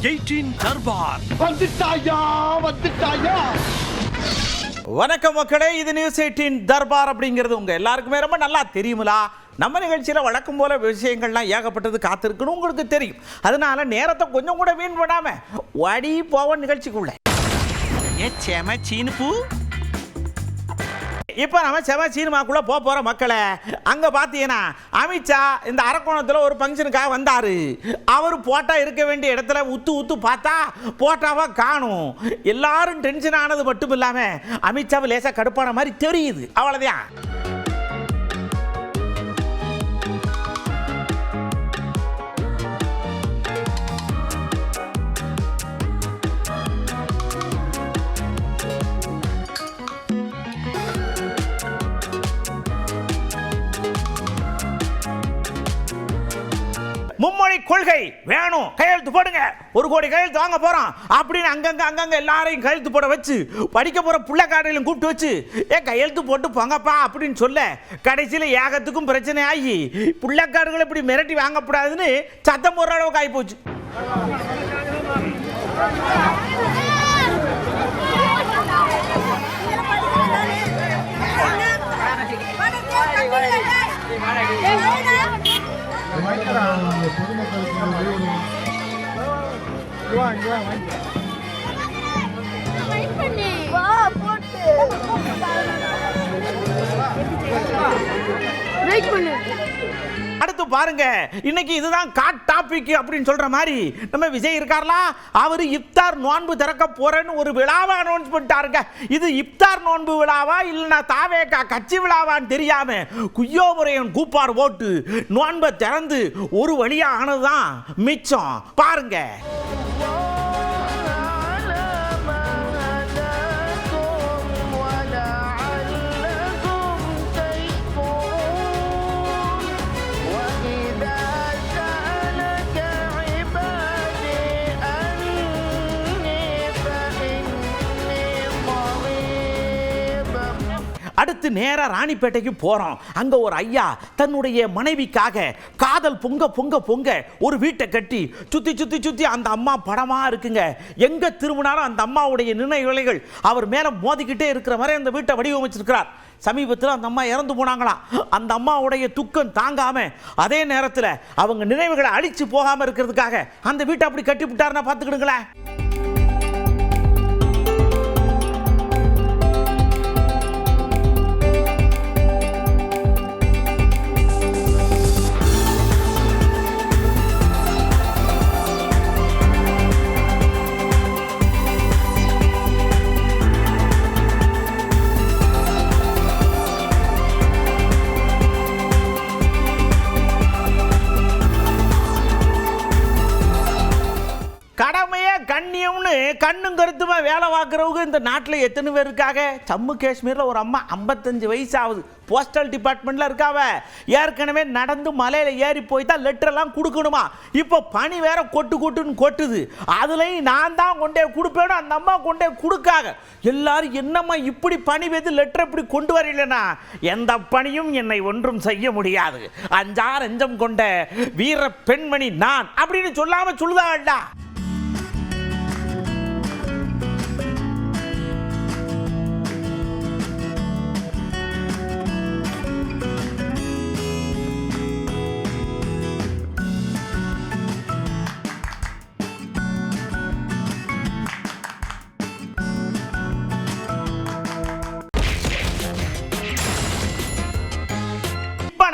18 தர்பார் வந்துட்டாயா. வணக்கம் மக்களே, இது நியூஸ் 18 தர்பார் அப்படிங்கிறது உங்க எல்லாருக்குமே ரொம்ப நல்லா தெரியுங்களா? நம்ம நிகழ்ச்சியில் வழக்கம் போல விஷயங்கள்லாம் ஏகப்பட்டது காத்திருக்குன்னு உங்களுக்கு தெரியும். அதனால நேரத்தை கொஞ்சம் கூட வீண் பண்ணாம வடி போவ நிகழ்ச்சிக்குள்ள. இப்போ நம்ம செம சினிமாக்குள்ள போற மக்களை அங்க பாத்தீங்கன்னா அமித்ஷா இந்த அரக்கோணத்தில் ஒரு ஃபங்க்ஷனுக்காக வந்தாரு. அவர் போட்டா இருக்க வேண்டிய இடத்துல உத்து பார்த்தா போட்டாவா காணும். எல்லாரும் டென்ஷன் ஆனது மட்டும் இல்லாம அமித்ஷாவை லேசா கடுப்பான மாதிரி தெரியுது. அவ்வளவுதான். மும்மொழி கொள்கை வேணும், கையெழுத்து போடுங்க, 1 கோடி கையெழுத்து வாங்க போறோம் அப்படின்னு அங்கங்க எல்லாரையும் கையெழுத்து போட வச்சு படிக்க போற புள்ளக்காரையிலும் கூப்பிட்டு வச்சு கையெழுத்து போட்டு போங்கப்பா அப்படின்னு சொல்ல கடைசியில் ஏகத்துக்கும் பிரச்சனை ஆகி புள்ளக்காடுகளை இப்படி மிரட்டி வாங்கக்கூடாதுன்னு சத்தம் போடுற அளவுக்கு ஆகி போச்சு. அடுத்து பாருங்க, இன்னைக்கு இதுதான் காட் டாபிக் அப்படின்னு சொல்ற மாதிரி நம்ம விஜய் இருக்கார்ல, அவர் இப்தார் நோன்பு திறக்க போறேன்னு ஒரு விழாவை அனௌன்ஸ் பண்ணிட்டாருங்க. இது இப்தார் நோன்பு விழாவா இல்லைன்னா தாவேகா கட்சி விழாவான்னு தெரியாம குய்யோ முறையன் கூப்பார் ஓட்டு நோன்பை திறந்து ஒரு வழியா ஆனதுதான் மிச்சம். பாருங்க. அடுத்து நேரா ராணிப்பேட்டைக்கு போறோம். அங்க ஒரு ஐயா தன்னுடைய மனைவிக்காக காதல் பொங்க ஒரு வீட்டை கட்டி சுத்தி அந்த அம்மா படமா இருக்குங்க. எங்க திரும்பினாலும் அந்த அம்மாவுடைய நினைவுகள் அவர் மேல மோதிக்கிட்டே இருக்கிற மாதிரி அந்த வீட்டை வடிவமைச்சிருக்கிறார். சமீபத்தில் அந்த அம்மா இறந்து போனாங்களாம். அந்த அம்மாவுடைய துக்கம் தாங்காம அதே நேரத்தில் அவங்க நினைவுகளை அழிச்சு போகாம இருக்கிறதுக்காக அந்த வீட்டை அப்படி கட்டி விட்டாருன்னா பார்த்துக்கிடுங்களேன். கடமையே கண்ணியம்னு கண்ணும் கருத்துமா வேலை பார்க்குறவங்க இந்த நாட்டில் எத்தனை பேர் இருக்காங்க? ஜம்மு காஷ்மீரில் ஒரு அம்மா 55 வயசு ஆகுது, போஸ்டல் டிபார்ட்மெண்ட்டில் இருக்காவ. ஏற்கனவே நடந்து மலையில் ஏறி போய் தான் லெட்டரெல்லாம் கொடுக்கணுமா. இப்போ பனி வேற கொட்டுன்னு கொட்டுது. அதுலேயும் நான் தான் கொண்டே கொடுப்பேன்னு அந்த அம்மா கொண்டே கொடுக்காங்க. எல்லாரும் என்னம்மா இப்படி பனி பெய்து லெட்டர் இப்படி கொண்டு வரலனா, எந்த பணியும் என்னை ஒன்றும் செய்ய முடியாது, 5 அஞ்சம் கொண்ட வீர பெண்மணி நான் அப்படின்னு சொல்லாம சொல்லுதாடா.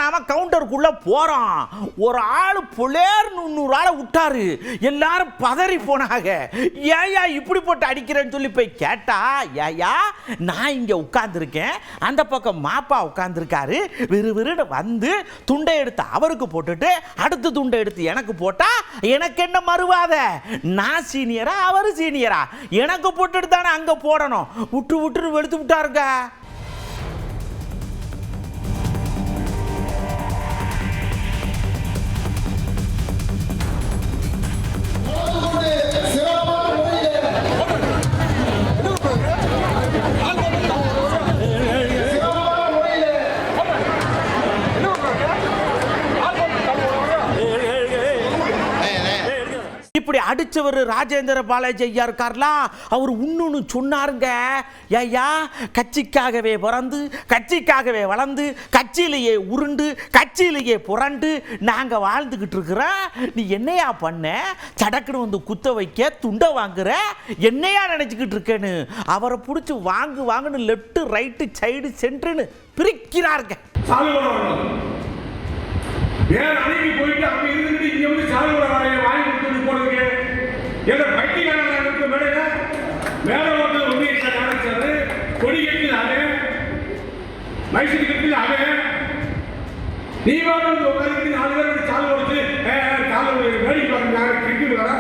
நாம கவுண்டருக்குள்ள போறோம். ஒரு ஆளு புலேர் 300 ஆளை விட்டாரு. எல்லாரும் பதறி போனாங்க. ஏயா இப்படி போட்டு அடிக்கிறேன்னு சொல்லி போய் கேட்டா, ஏயா நான் இங்க உட்கார்ந்துருக்கேன், அந்த பக்கம் மாப்பா உட்கார்ந்துருக்காரு, விறுவிறுன்னு வந்து துண்டை எடுத்து அவருக்கு போட்டுட்டு அடுத்த துண்டை எடுத்து எனக்கு போட்டா எனக்கு என்ன மறுவாத? நான் சீனியரா அவரு சீனியரா? எனக்கு போட்டுட்டு தானே அங்க போடணும். விட்டு வெளுத்து விட்டாருங்க. இப்படி அடிச்சவர் ராஜேந்திர பாலாஜி ஐயா இருக்கார்ல, அவர் இன்னொன்னு சொன்னாருங்க. ஐயா, கட்சிக்காகவே பிறந்து கட்சிக்காகவே வளர்ந்து கட்சியிலேயே உருண்டு கட்சியிலேயே புரண்டு நாங்க வாழ்ந்துகிட்டு இருக்கிறோம். நீ என்னையா பண்ண, சடக்குன்னு வந்து குத்த வைக்க துண்டை வாங்குற, என்னையா நினைச்சுக்கிட்டு இருக்கேன்னு அவரை பிடிச்சி வாங்குன்னு லெஃப்ட் ரைட்டு சைடு சென்டர்னு பிரிக்கிறாருங்க. போயிட்டு அங்க இருந்து இங்க வந்து சாலுவட வாழையை வாங்கி கொடுத்து போனதுக்கு எங்க பைத்தியக்காரங்க மேடையில மேல வந்து ஒன்றிய ஆரம்பிச்சாரு. கொடி கட்டி அது மைசூரி கட்டி அது தீபாவளி உட்காந்து 4 பேர் சாலு கொடுத்து வேடி பாருங்க கிரிக்கெட் வர.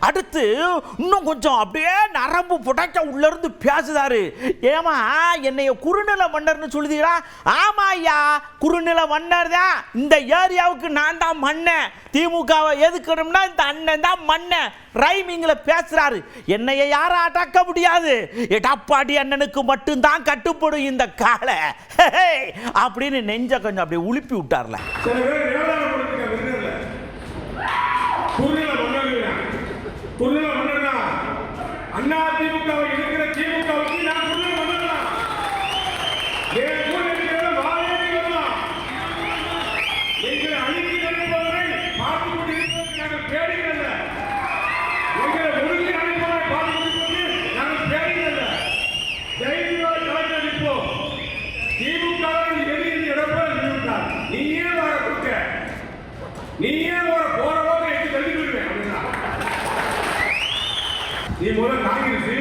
அடுத்து இன்னும் கொஞ்சம் அப்படியே நரம்பு புடைக்க உள்ள இருந்து பேசுதாரு. ஏமா என்னைய குறுநில மன்னர்னு சொல்லுதீங்களா? ஆமா ஐயா, குறுநில மன்னர் தான். இந்த ஏரியாவுக்கு நான் தான் மன்னன். திமுகவை எதுக்கணும்னா இந்த அண்ணன் தான் மன்னன். ரைமிங்ல பேசுறாரு. என்னைய யாரும் அடக்க முடியாது, எடப்பாடி அண்ணனுக்கு மட்டும்தான் கட்டுப்படும் இந்த காலை அப்படின்னு நெஞ்ச கொஞ்சம் அப்படியே உலுப்பி விட்டார்ல. அண்ணா திமுகவை இருக்கிற திமுகவுக்கு நான் குறுநில மன்னர். எங்களை அழித்து நினைப்பவரை பார்த்துக் கொண்டிருப்பதற்கு நாங்கள் பேடுகிறல்ல. எங்களை ஒழுங்கி நினைப்பவரை பார்த்துக் கொண்டிருப்பதற்கு நாங்கள் பேடுகிறல்ல. தைரியமாக கலந்து அளிப்போம். திமுக எடப்பாடி சொல்லிவிட்டார். நீயே வர கொடுக்க, நீயே வர போறவோக எடுத்து தள்ளி விடுவேன் அப்படின்னா நீ முதல் காங்கிரஸ்,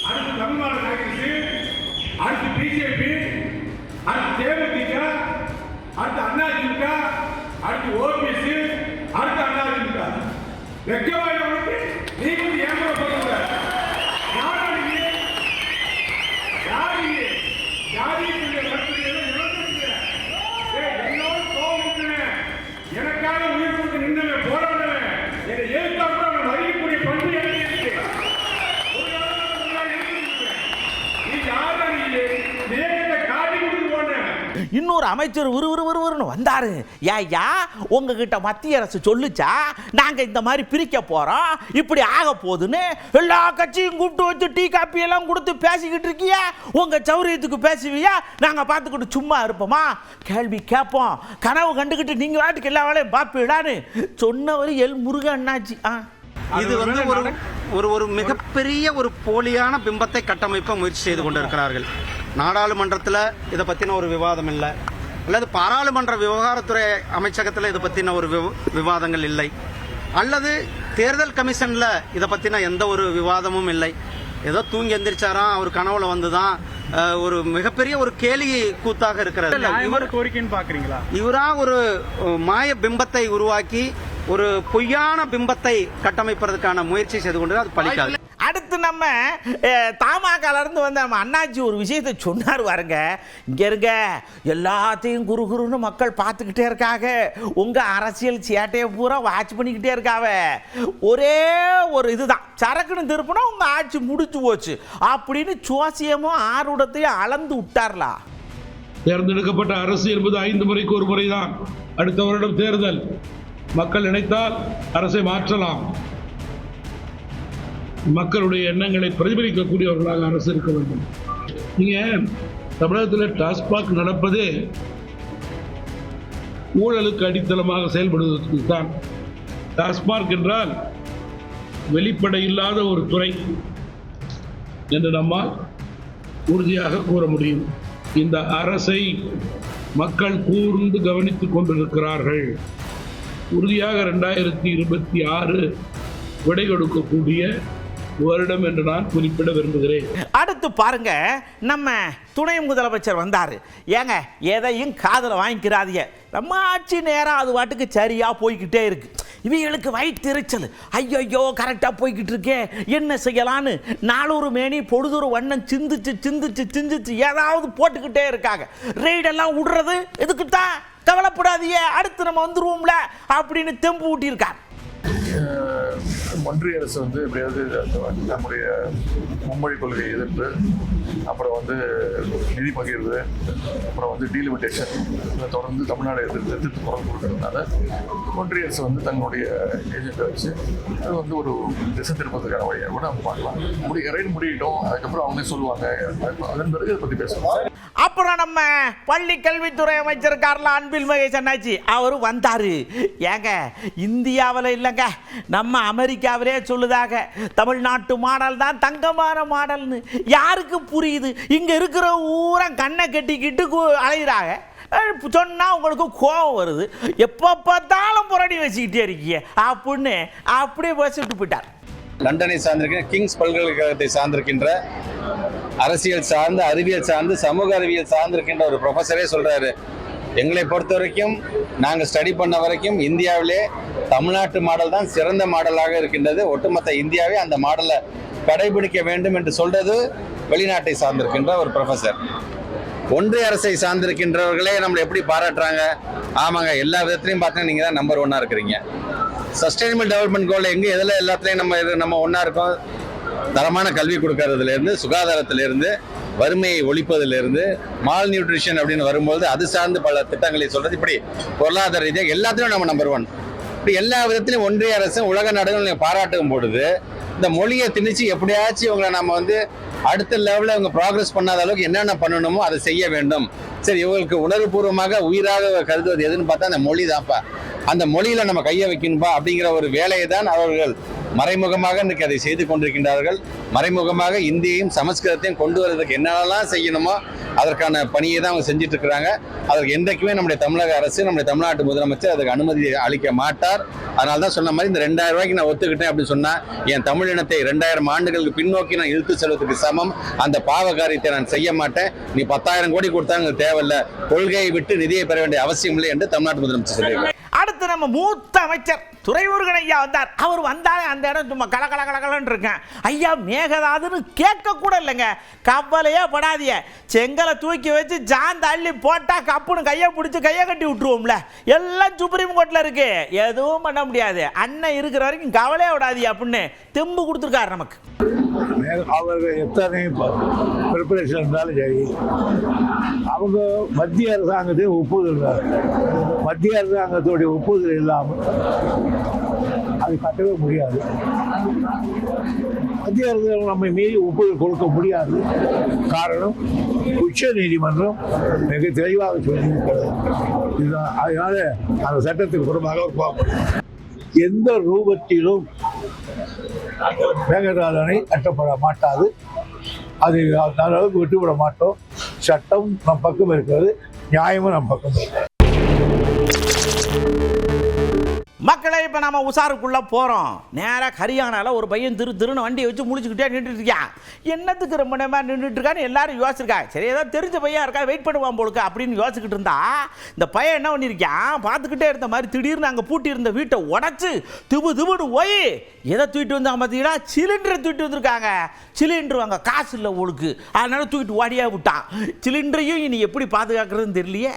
அடுத்து தமிழ்நாடு காங்கிரஸ், அடுத்து பிஜேபி, அடுத்து தேமுதிக, அடுத்து அதிமுக, அடுத்து ஓபிஎஸ், அடுத்து அதிமுக. வெக்கவாய்க்கு நீ வந்து ஏமாற போறீங்க. யாருடைய என்னோட கோபம் எனக்காக உயிர் கொடுத்து நின்று போராடுவேன். என்னை ஏற்கா கூட நான் அறியக்கூடிய பண்பு எனக்கு இருக்கு. இன்னொரு அமைச்சர் விறுவிறுன்னு வந்தாரு. ஐயா, உங்ககிட்ட மத்திய அரசு சொல்லுச்சா நாங்க இந்த மாதிரி பிரிக்க போறோம், இப்படி ஆக போகுதுன்னு எல்லா கட்சியும் கூப்பிட்டு வச்சு டீ காப்பி எல்லாம் கொடுத்து பேசிக்கிட்டு இருக்கியா? உங்க சௌரியத்துக்கு பேசுவியா? நாங்க பார்த்துக்கிட்டு சும்மா இருப்போமா? கேள்வி கேட்போம், கனவு கண்டுகிட்டு நீங்க வாட்டுக்கு எல்லா வேலையும் பாப்பீடான்னு சொன்னவர் எல் முருகன் அண்ணாச்சி. இது வந்து ஒரு மிகப்பெரிய ஒரு போலியான பிம்பத்தை கட்டமைப்ப முயற்சி செய்து கொண்டிருக்கிறார்கள். நாடாளுமன்றத்தில் இதை பற்றின ஒரு விவாதம் இல்லை, அல்லது பாராளுமன்ற விவகாரத்துறை அமைச்சகத்தில் இதை பற்றின ஒரு விவாதங்கள் இல்லை, அல்லது தேர்தல் கமிஷனில் இதை பற்றின எந்த ஒரு விவாதமும் இல்லை. ஏதோ தூங்கி எந்திரிச்சாராம், அவர் கனவுல வந்துதான் ஒரு மிகப்பெரிய ஒரு கேலி கூத்தாக இருக்கிறது. இவரா ஒரு மாய பிம்பத்தை உருவாக்கி ஒரு பொய்யான பிம்பத்தை கட்டமைப்பதற்கான முயற்சி செய்து கொண்டு அது பலிக்காது. அடுத்து நம்ம தமாகல இருந்து வந்த நம்ம அண்ணாச்சி ஒரு விஷயத்தை சொன்னார் பாருங்க. இங்க இருங்க, எல்லாத்தையும் குறுகுறுன்னு மக்கள் பார்த்துக்கிட்டே இருக்காங்க, உங்க அரசியல் சேட்டையை பூரா வாட்ச் பண்ணிக்கிட்டே இருக்காவ. ஒரே ஒரு இதுதான், சரக்குன்னு திருப்பினா உங்க ஆட்சி முடிச்சு போச்சு அப்படின்னு சுவாசியமும் ஆர்வத்தையும் அளந்து விட்டார்லா. தேர்ந்தெடுக்கப்பட்ட அரசு என்பது 5 முறைக்கு ஒரு முறைதான். அடுத்த வருடம் தேர்தல். மக்கள் நினைத்தால் அரசை மாற்றலாம். மக்களுடைய எண்ணங்களை பிரதிபலிக்கக்கூடியவர்களாக அரசு இருக்க வேண்டும். நீங்க தமிழகத்தில் டாஸ்மாக் நடப்பதே ஊழலுக்கு அடித்தளமாக செயல்படுவதற்கு தான். டாஸ்மாக் என்றால் வெளிப்படை இல்லாத ஒரு துறை என்று நம்மால் உறுதியாக கூற முடியும். இந்த அரசை மக்கள் கூர்ந்து கவனித்துக் கொண்டிருக்கிறார்கள். உறுதியாக 2026 விடை கொடுக்கக்கூடிய வருடம் என்று நான் குறிப்பிட விரும்புகிறேன். அடுத்து பாருங்க, நம்ம துணை முதலமைச்சர் வந்தாரு. ஏங்க, எதையும் காதல வாங்கிக்கிறாதீங்க, நம்ம ஆட்சி நேரம் அது வாட்டுக்கு சரியா போய்கிட்டே இருக்கு. இவங்களுக்கு வயிற்றுச்சல், ஐயோ கரெக்டாக போய்கிட்டு இருக்கே, என்ன செய்யலான்னு நாளொரு மேனி பொழுதொரு வண்ணம் சிந்திச்சு ஏதாவது போட்டுக்கிட்டே இருக்காங்க. ரெய்டெல்லாம் விடுறது எதுக்கு தான், கவலைப்படாதீங்க, அடுத்து நம்ம வந்துருவோம்ல அப்படின்னு தெம்பு ஊட்டியிருக்கார். ஒன்றிய அரசு எப்படியாவது நம்முடைய மும்மொழி கொள்கை எதிர்ப்பு, அப்புறம் நிதி பகிர்வு, அப்புறம் டீலிமிட்டேஷன் தொடர்ந்து தமிழ்நாடு எதிர்த்து குரல் கொடுக்கறதுனால ஒன்றிய அரசு தன்னுடைய ஏஜெண்டை வச்சு அது ஒரு திசை திருப்பதுக்கான வழியாக கூட நம்ம பார்க்கலாம். முடியிட்டோம், அதுக்கப்புறம் அவங்களே சொல்லுவாங்க, அதன் பிறகு இதை பற்றி பேசலாம். அப்புறம் நம்ம பள்ளி கல்வித்துறை அமைச்சர் கார்ல அன்பில் மகேஷ் அண்ணாச்சி அவர் வந்தாரு. ஏங்க இந்தியாவில் இல்லைங்க, நம்ம அமெரிக்காவிலே சொல்லுதாக தமிழ்நாட்டு மாடல் தான் தங்கமான மாடல்னு. யாருக்கு புரியுது? இங்க இருக்கிற ஊரை கண்ணை கட்டிக்கிட்டு அலைகிறாங்க. சொன்னா உங்களுக்கு கோபம் வருது. எப்போ பார்த்தாலும் புரடி வச்சுக்கிட்டே இருக்கீங்க அப்படின்னு அப்படியே பேசிட்டு போயிட்டார். லண்டனை சார்ந்திருக்கிற கிங்ஸ் பல்கலைக்கழகத்தை சார்ந்திருக்கின்ற அரசியல் சார்ந்து, அறிவியல் சார்ந்து, சமூக அறிவியல் சார்ந்திருக்கின்ற ஒரு ப்ரொஃபஸரே சொல்றாரு, எங்களை பொறுத்த வரைக்கும் நாங்கள் ஸ்டடி பண்ண வரைக்கும் இந்தியாவிலே தமிழ்நாட்டு மாடல் தான் சிறந்த மாடலாக இருக்கின்றது, ஒட்டுமொத்த இந்தியாவே அந்த மாடலை கடைபிடிக்க வேண்டும் என்று சொல்றது வெளிநாட்டை சார்ந்திருக்கின்ற ஒரு ப்ரொஃபஸர். ஒன்றிய அரசை சார்ந்திருக்கின்றவர்களே நம்மளை எப்படி பாராட்டுறாங்க? ஆமாங்க, எல்லா விதத்திலையும் பார்த்தீங்கன்னா நீங்கள் தான் நம்பர் 1 இருக்கிறீங்க. சஸ்டைனபிள் டெவலப்மெண்ட் கோல் எங்கே எதில் எல்லாத்துலேயும் நம்ம ஒன்றா இருக்கோம். தரமான கல்வி கொடுக்கறதுலேருந்து, சுகாதாரத்திலேருந்து, வறுமையை ஒழிப்பதிலிருந்து, மால் நியூட்ரிஷன் அப்படின்னு வரும்போது அது சார்ந்து பல திட்டங்களை சொல்றது. இப்படி பொருளாதார ரீதியாக எல்லாத்துலையும் நம்ம நம்பர் 1. இப்படி எல்லா விதத்திலையும் ஒன்றிய அரசு உலக நாடுகள் பாராட்டும் பொழுது இந்த மொழியை திணிச்சு எப்படியாச்சும் இவங்களை நம்ம அடுத்த லெவலில் இவங்க ப்ராக்ரஸ் பண்ணாத அளவுக்கு என்னென்ன பண்ணணுமோ அதை செய்ய வேண்டும். சரி, இவங்களுக்கு உணர்வுபூர்வமாக உயிராக கருதுவது எதுன்னு பார்த்தா அந்த மொழி தான்ப்பா, அந்த மொழியில நம்ம கையை வைக்கணும்பா அப்படிங்கிற ஒரு வேலையை தான் அவர்கள் மறைமுகமாக இன்றைக்கு அதை செய்து கொண்டிருக்கின்றார்கள். மறைமுகமாக இந்தியையும் சமஸ்கிருதத்தையும் கொண்டு வருவதற்கு என்னென்னலாம் செய்யணுமோ அதற்கான பணியை தான் அவங்க செஞ்சுட்டு இருக்கிறாங்க. அதற்கு என்றைக்குமே நம்முடைய தமிழக அரசு, நம்முடைய தமிழ்நாட்டு முதலமைச்சர் அதுக்கு அனுமதி அளிக்க மாட்டார். அதனால தான் சொன்ன மாதிரி இந்த 2000 ரூபாய்க்கு நான் ஒத்துக்கிட்டேன் அப்படின்னு சொன்னா என் தமிழ் இனத்தை 2000 ஆண்டுகளுக்கு பின்னோக்கி நான் இழுத்து செல்வதற்கு சமம். அந்த பாவ காரியத்தை நான் செய்ய மாட்டேன். நீ 10,000 கோடி கொடுத்தாங்க தேவையில்லை, கொள்கையை விட்டு நிதியை பெற வேண்டிய அவசியம் இல்லை என்று தமிழ்நாட்டு முதலமைச்சர் சொல்லியிருக்கார். அடுத்து நம்ம மூத்த அமைச்சர் துரைமுருகன் ஐயா வந்தார். அவர் வந்தாலே அந்த இடம் சும்மா கலகலன்னு இருக்கேன். ஐயா மேகதாதுன்னு கேட்க கூட இல்லைங்க. கவலையே படாதீங்க, செங்கலை தூக்கி வச்சு ஜாந்த அள்ளி போட்டா கப்புன்னு கையை பிடிச்சி கையை கட்டி விட்டுருவோம்ல. எல்லாம் சுப்ரீம் கோர்ட்டில் இருக்கு, எதுவும் பண்ண முடியாது. அண்ணன் இருக்கிற வரைக்கும் கவலையே விடாதீங்க அப்படின்னு தெம்பு கொடுத்துருக்காரு நமக்கு. அவர்கள் எத்தனை ப்ரிப்பரேஷன் இருந்தாலும் சரி, அவங்க மத்திய அரசாங்கத்தை ஒப்புதல், மத்திய அரசாங்கத்துடைய ஒப்புதல் இல்லாமல் அது கட்டவே முடியாது. மத்திய அரசாங்கம் நம்மை மீறி ஒப்புதல் கொடுக்க முடியாது. காரணம், உச்ச நீதிமன்றம் மிக தெளிவாக சொல்லியிருக்கிறது. இதுதான். அதனால அந்த சட்டத்துக்கு புறமாக பார்க்கணும். எந்த ரூபத்திலும் மேகதாது அணை கட்டப்பட மாட்டாது. அது அந்த அளவுக்கு விட்டுவிட மாட்டோம். சட்டம் நம் பக்கம் இருக்கிறது, நியாயமும் நம் பக்கம் இருக்கிறது. மக்களை இப்போ நம்ம உசாருக்குள்ள போகிறோம். நேராக ஹரியானாவில் ஒரு பையன் திருன்னு வண்டியை வச்சு முடிச்சுக்கிட்டே நின்றுட்டு இருக்கான். என்னத்துக்கு ரொம்ப நேரமாக நின்றுட்டு இருக்கான்னு எல்லாரும் யோசிச்சிருக்காங்க. சரி, ஏதோ தெரிஞ்ச பையன் இருக்கா, வெயிட் பண்ணுவான் போலுக்கு அப்படின்னு யோசிச்சுக்கிட்டு இருந்தா இந்த பையன் என்ன பண்ணியிருக்கான், பார்த்துக்கிட்டே இருந்த மாதிரி திடீர்னு அங்கே பூட்டி இருந்த வீட்டை உடச்சி திபுன்னு போய் எதை தூக்கிட்டு வந்தாங்க பார்த்தீங்கன்னா, சிலிண்டரை தூக்கிட்டு வந்திருக்காங்க. சிலிண்டர் வாங்க காசு இல்லை உங்களுக்கு, அதனால தூக்கிட்டு ஓடியாக விட்டான். சிலிண்டரையும் இனி எப்படி பாதுகாக்கிறதுன்னு தெரியலையே.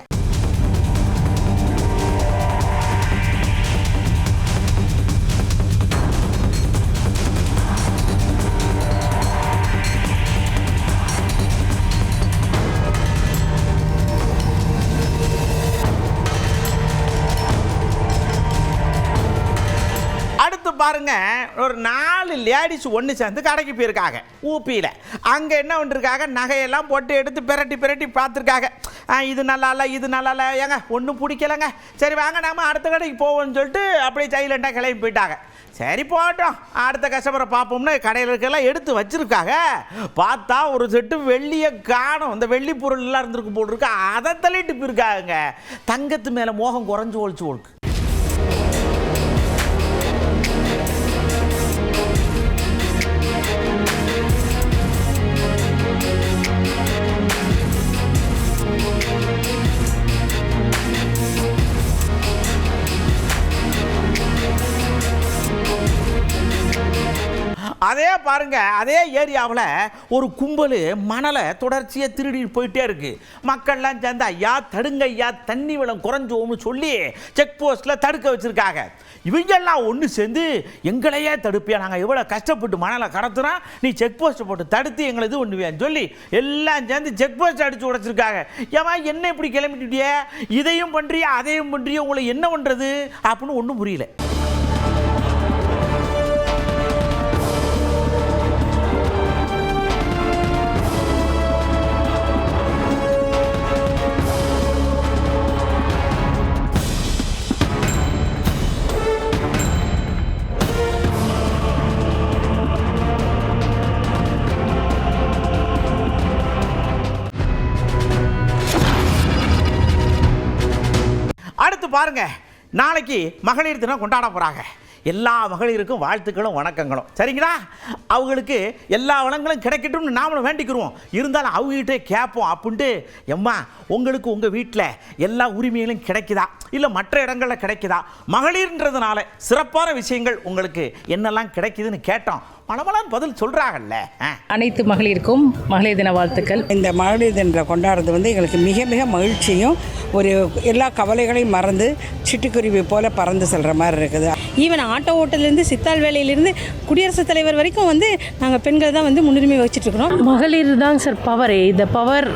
பாருங்க, ஒரு 4 லேடிஸ் ஒன்று சேர்ந்து கடைக்கு போயிருக்காங்க ஊப்பியில். அங்கே என்ன பண்ணிருக்காங்க, நகையெல்லாம் போட்டு எடுத்து பிரட்டி பார்த்துருக்காங்க. இது நல்லா இல்லை, இது நல்லா இல்லை, ஏங்க ஒன்றும் பிடிக்கலைங்க, சரி வாங்க நாம அடுத்த கடைக்கு போவோம்னு சொல்லிட்டு அப்படியே சைலண்டாக கிளம்பி போயிட்டாங்க. சரி போட்டோம், அடுத்த கஸ்டமரை பார்ப்போம்னு கடையில் இருக்கலாம் எடுத்து வச்சிருக்காங்க. பார்த்தா ஒரு செட்டு வெள்ளியை காணும். இந்த வெள்ளி பொருள் எல்லாம் இருந்திருக்கு போட்டிருக்கு, அதை தள்ளிட்டு போயிருக்காங்க. தங்கத்து மேலே மோகம் குறைஞ்சு ஒழிச்சு. அதே பாருங்க, அதே ஏரியாவில் ஒரு கும்பல் மணலை தொடர்ச்சியாக திருடிட்டு போயிட்டே இருக்கு. மக்கள்லாம் சேர்ந்து ஐயா தடுங்க ஐயா, தண்ணி வளம் குறைஞ்சோம்னு சொல்லி செக் போஸ்ட்டில் தடுக்க வச்சுருக்காங்க. இவங்கெல்லாம் ஒன்று சேர்ந்து எங்களையே தடுப்பியா, நாங்கள் எவ்வளோ கஷ்டப்பட்டு மணலை கடத்துறோம், நீ செக் போஸ்ட்டை போட்டு தடுத்து எங்களை இது ஒன்றுவேன்னு சொல்லி எல்லாம் சேர்ந்து செக் போஸ்ட் அடித்து உடைச்சிருக்காங்க. ஏமா என்ன இப்படி கிளம்பிட்டுட்டியே, இதையும் பண்ணுறியா அதையும் பண்ணுறியா, உங்களை என்ன பண்ணுறது அப்படின்னு ஒன்றும் புரியல. அடுத்து பாருங்க, நாளைக்கு மகளிர் தினம் கொண்டாட போகிறாங்க. எல்லா மகளிருக்கும் வாழ்த்துக்களும் வணக்கங்களும், சரிங்களா? அவங்களுக்கு எல்லா வளங்களும் கிடைக்கட்டும்னு நாமளும் வேண்டிக்கிறோம். இருந்தாலும் அவங்ககிட்டே கேட்போம் அப்படின்ட்டு, எம்மா உங்களுக்கு உங்கள் வீட்டில் எல்லா உரிமைகளும் கிடைக்குதா, இல்லை மற்ற இடங்களில் கிடைக்குதா, மகளிர்ன்றதுனால சிறப்பான விஷயங்கள் உங்களுக்கு என்னெல்லாம் கிடைக்குதுன்னு கேட்டோம். மனமலான்னு பதில் சொல்கிறாங்கல்ல. அனைத்து மகளிருக்கும் மகளிர் தின வாழ்த்துக்கள். இந்த மகளிர் தினத்தை கொண்டாடுறது வந்து எங்களுக்கு மிக மிக மகிழ்ச்சியும், ஒரு எல்லா கவலைகளையும் மறந்து சிட்டுக்குருவி போல பறந்து செல்கிற மாதிரி இருக்குது. ஈவன் ஆட்டோ ஓட்டலேருந்து சித்தாள் வேலையிலேருந்து குடியரசுத் தலைவர் வரைக்கும் வந்து நாங்கள் பெண்கள் தான் வந்து முன்னுரிமை வச்சுட்ருக்குறோம். மகளிர் தான் சார் பவரே. இந்த பவர்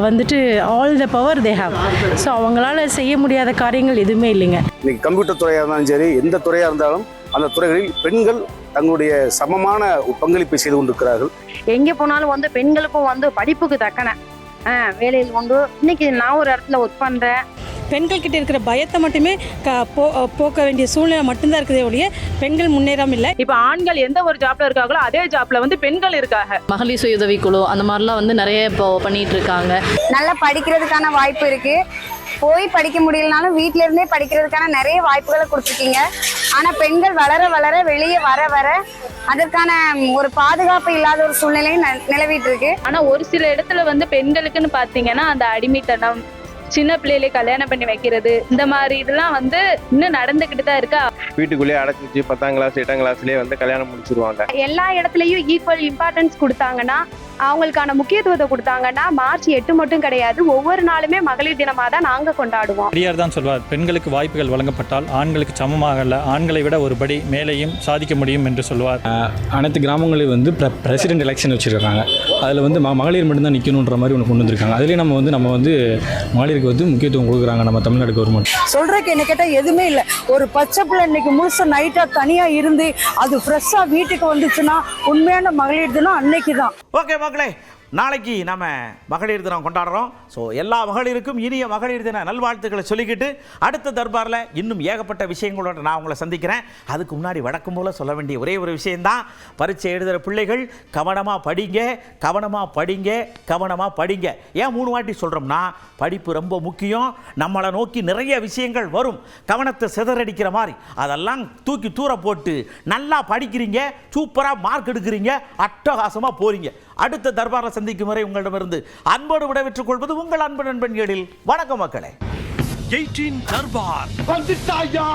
வந்துட்டு all the power they have. So அவங்களால செய்ய முடியாத காரியங்கள் எதுவுமே இல்லைங்க. இன்னைக்கு கம்ப்யூட்டர் துறையாக இருந்தாலும் சரி, எந்த துறையாக இருந்தாலும் அந்த துறைகளில் பெண்கள் தங்களுடைய சமமான பங்களிப்பை செய்து கொண்டிருக்கிறார்கள். எங்கே போனாலும் வந்து பெண்களுக்கும் வந்து படிப்புக்கு தக்கன வேலையில் உண்டு. இன்னைக்கு நான் ஒரு இடத்துல ஒர்க் பண்ணுறேன். பெண்கள் கிட்ட இருக்கிற பயத்தை மட்டுமே போக்க வேண்டிய சூழ்நிலை மட்டும்தான் இருக்குதே ஒழிய பெண்கள் முன்னேறாம இல்லை. இப்போ ஆண்கள் எந்த ஒரு ஜாப்ல இருக்காங்களோ அதே ஜாப்ல வந்து பெண்கள் இருக்காங்க. மகளிர் சுய உதவி குழு அந்த மாதிரிலாம் வந்து நிறைய இப்போ பண்ணிட்டு இருக்காங்க. நல்லா படிக்கிறதுக்கான வாய்ப்பு இருக்கு. போய் படிக்க முடியலனாலும் வீட்டில இருந்தே படிக்கிறதுக்கான நிறைய வாய்ப்புகளை கொடுத்துருக்கீங்க. ஆனா பெண்கள் வளர வளர வெளியே வர வர அதற்கான ஒரு பாதுகாப்பு இல்லாத ஒரு சூழ்நிலையும் நிலவிட்டு இருக்கு. ஆனா ஒரு சில இடத்துல வந்து பெண்களுக்குன்னு பாத்தீங்கன்னா அந்த அடிமைத்தனம், சின்ன பிள்ளைகளை கல்யாணம் பண்ணி வைக்கிறது, இந்த மாதிரி இதெல்லாம் வந்து இன்னும் நடந்துகிட்டு தான் இருக்கா. வீட்டுக்குள்ளேயே அடைச்சி வச்சு 10ஆம் கிளாஸ் 8ஆம் கிளாஸ்லயே வந்து கல்யாணம் முடிச்சிருவாங்க. எல்லா இடத்துலயும் ஈக்குவல் இம்பார்ட்டன்ஸ் கொடுத்தாங்கன்னா, அவங்களுக்கான முக்கியத்துவத்தை கொடுத்தாங்கன்னா, மார்ச் 8 மட்டும் கிடையாது, ஒவ்வொரு நாளுமே மகளிர் தினமாக தான் நாங்கள் கொண்டாடுவோம். பெரியார் தான் சொல்வார், பெண்களுக்கு வாய்ப்புகள் வழங்கப்பட்டால் ஆண்களுக்கு சமமாக அல்ல, ஆண்களை விட ஒரு படி மேலேயும் சாதிக்க முடியும் என்று சொல்வார். அனைத்து கிராமங்களில் வந்து பிரசிடென்ட் எலெக்ஷன் வச்சுருக்காங்க. அதில் வந்து மகளிர் மட்டும்தான் நிற்கணுன்ற மாதிரி ஒன்று கொண்டு வந்திருக்காங்க. அதுலேயே நம்ம வந்து மகளிருக்கு வந்து முக்கியத்துவம் கொடுக்குறாங்க நம்ம தமிழ்நாடு கவர்மெண்ட். சொல்கிறதுக்கு என்ன கேட்டால் எதுவுமே இல்லை. ஒரு பச்சை பிள்ளை இன்னைக்கு முழுசாக நைட்டாக தனியாக இருந்து அது ஃப்ரெஷ்ஷாக வீட்டுக்கு வந்துச்சுன்னா உண்மையான மகளிர் தினம் அன்னைக்கு தான். ஓகே மக்களே, நாளைக்கு நம்ம மகளிர் தினம் கொண்டாடுறோம். ஸோ எல்லா மகளிருக்கும் இனிய மகளிர் தின நல்வாழ்த்துக்களை சொல்லிக்கிட்டு அடுத்த தர்பாரில் இன்னும் ஏகப்பட்ட விஷயங்களோட நான் உங்களை சந்திக்கிறேன். அதுக்கு முன்னாடி வழக்கம் போல் சொல்ல வேண்டிய ஒரே ஒரு விஷயந்தான், பரீட்சை எழுதுகிற பிள்ளைகள் கவனமாக படிங்க, கவனமாக படிங்க, கவனமாக படிங்க. ஏன் 3 வாட்டி சொல்கிறோம்னா, படிப்பு ரொம்ப முக்கியம். நம்மளை நோக்கி நிறைய விஷயங்கள் வரும், கவனத்தை சிதறடிக்கிற மாதிரி. அதெல்லாம் தூக்கி தூர போட்டு நல்லா படிக்கிறீங்க, சூப்பராக மார்க் எடுக்கிறீங்க, அட்டகாசமாக போகிறீங்க. அடுத்த தர்பாரில் சந்திக்கும் வரை உங்களிடமிருந்து அன்போடு விடைபெற்றுக் கொள்வது உங்கள் அன்பு நண்பன் எழில். வணக்கம் மக்களே. 18 தர்பார் வந்துட்டாயா.